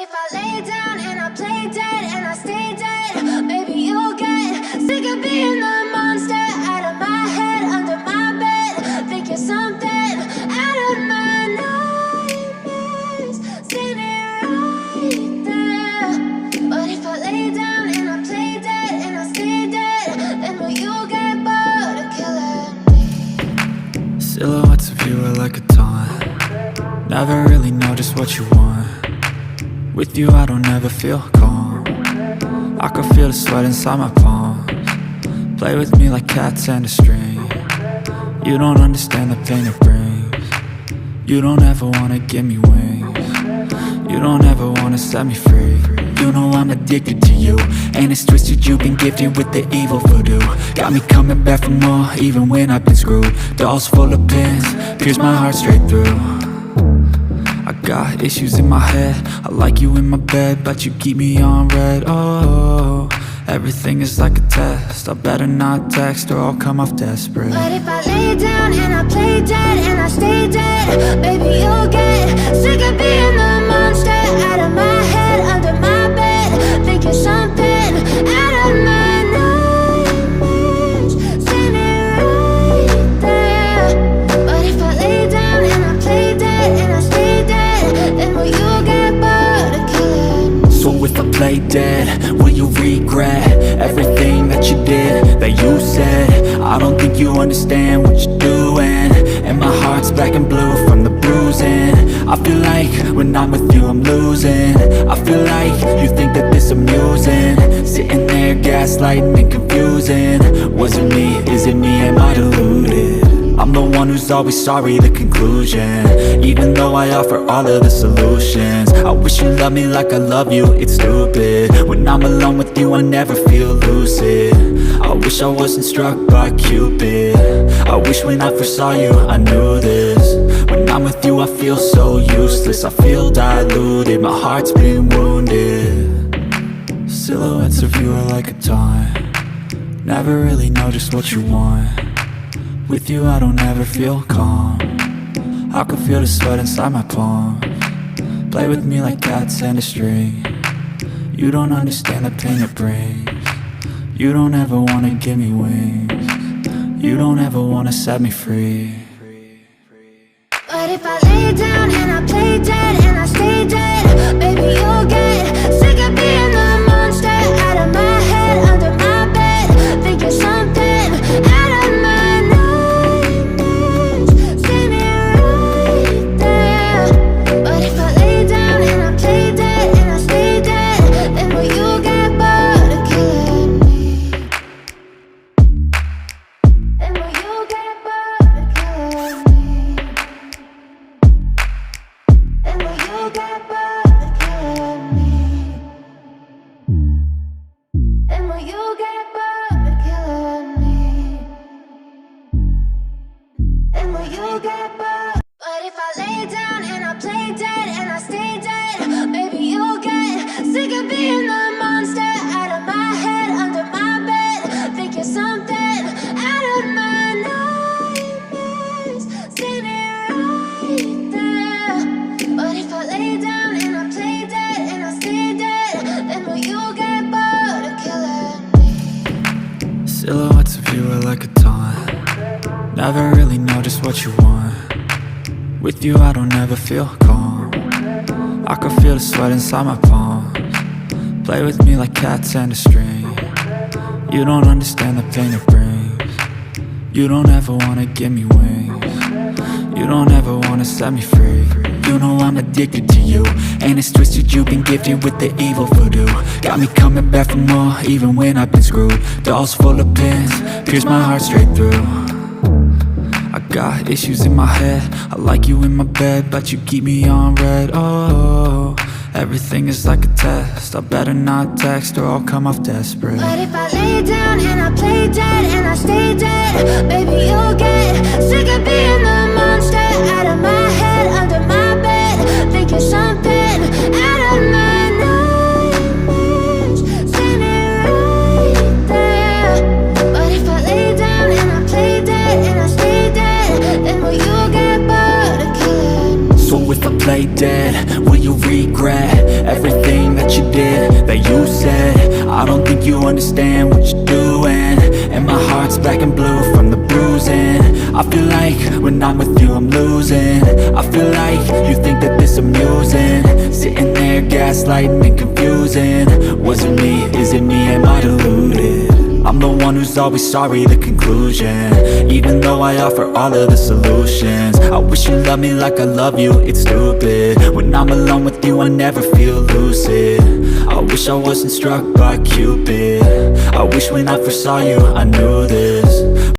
if I lay down and I play dead and I stay dead, maybe you'll get sick of being the monster out of my head, under my bed. Think you're something out of my nightmares, standing right there. But if I lay down and I play dead and I stay dead, then will you get bored of killing me? Silhouettes of you are like a taunt. Never really know just what you want. With you I don't ever feel calm. I can feel the sweat inside my palms. Play with me like cats and a string. You don't understand the pain it brings. You don't ever wanna give me wings. You don't ever wanna set me free. You know I'm addicted to you, and it's twisted, you've been gifted with the evil voodoo. Got me coming back for more, even when I've been screwed. Dolls full of pins, pierce my heart straight through. I got issues in my head, I like you in my bed, but you keep me on red. Oh, everything is like a test, I better not text or I'll come off desperate. But if I lay down and I play dead and I stay dead, baby you'll get sick of being the monster out of my head, under my bed. Think you're something out of my nightmares, standing right there. But if I lay down and I play dead and I stay dead, then will you get bored of killing me? So if I play dead, will you regret everything that you did, that you said? I don't think you understand what you're doing, and my heart's black and blue from the bruising. I feel like when I'm with you I'm losing. I feel like you think that this amusing, sitting there gaslighting and confusing. Was it me? Is it me? Am I deluded? I'm the one who's always sorry, the conclusion. Even though I offer all of the solutions, I wish you loved me like I love you, it's stupid. When I'm alone with you I never feel lucid. I wish I wasn't struck by Cupid. I wish when I first saw you I knew this. When I'm with you I feel so useless, I feel diluted, my heart's been wounded. Silhouettes of you are like a taunt. Never really know just what you want. With you I don't ever feel calm. I can feel the sweat inside my palms. Play with me like cats and a string. You don't understand the pain it brings. You don't ever wanna give me wings. You don't ever wanna set me free. But if I lay down and I play dead and I stay dead, baby you'll get sick of being the monster out of my head, under my bed. Think you're something out of my nightmares, standing right there. But if I lay down and I play dead and I stay dead, then will you get bored of killing me? Then will you get bored of killing me? Then will you get bored of killing me? Then will you get bored of killing me? Then will you get bored? But if I lay down and I play dead and I stay dead, baby you'll get sick of being the monster out of my head, under my bed. Think you're something out of my nightmares, standing right there. But if I lay down and I play dead and I stay dead, then will you get bored of killing me? Silhouettes of you are like a taunt. Never really know just what you want. With you I don't ever feel calm. I can feel the sweat inside my palms. Play with me like cats and a string. You don't understand the pain it brings. You don't ever wanna give me wings. You don't ever wanna set me free. You know I'm addicted to you, and it's twisted, you've been gifted with the evil voodoo. Got me coming back for more, even when I've been screwed. Dolls full of pins, pierce my heart straight through. I got issues in my head, I like you in my bed, but you keep me on red. Oh, everything is like a test, I better not text or I'll come off desperate. But if I lay down and I play dead and I stay dead, baby you'll get sick of being the monster out of my head, under my bed. Think you're something out of my nightmares, standing right there. But if I lay down and I play dead and I stay dead, then will you get bored of killing me? So if I play dead, will you regret everything that you did, that you said. I don't think you understand what you're doing, and my heart's black and blue from the bruising. I feel like when I'm with you I'm losing. I feel like you think that this amusing, sitting there gaslighting and confusing. Was it me? Is it me? Am I deluded? I'm the one who's always sorry, the conclusion. Even though I offer all of the solutions, I wish you loved me like I love you, it's stupid. When I'm alone with you I never feel lucid. I wish I wasn't struck by Cupid. I wish when I first saw you I knew this.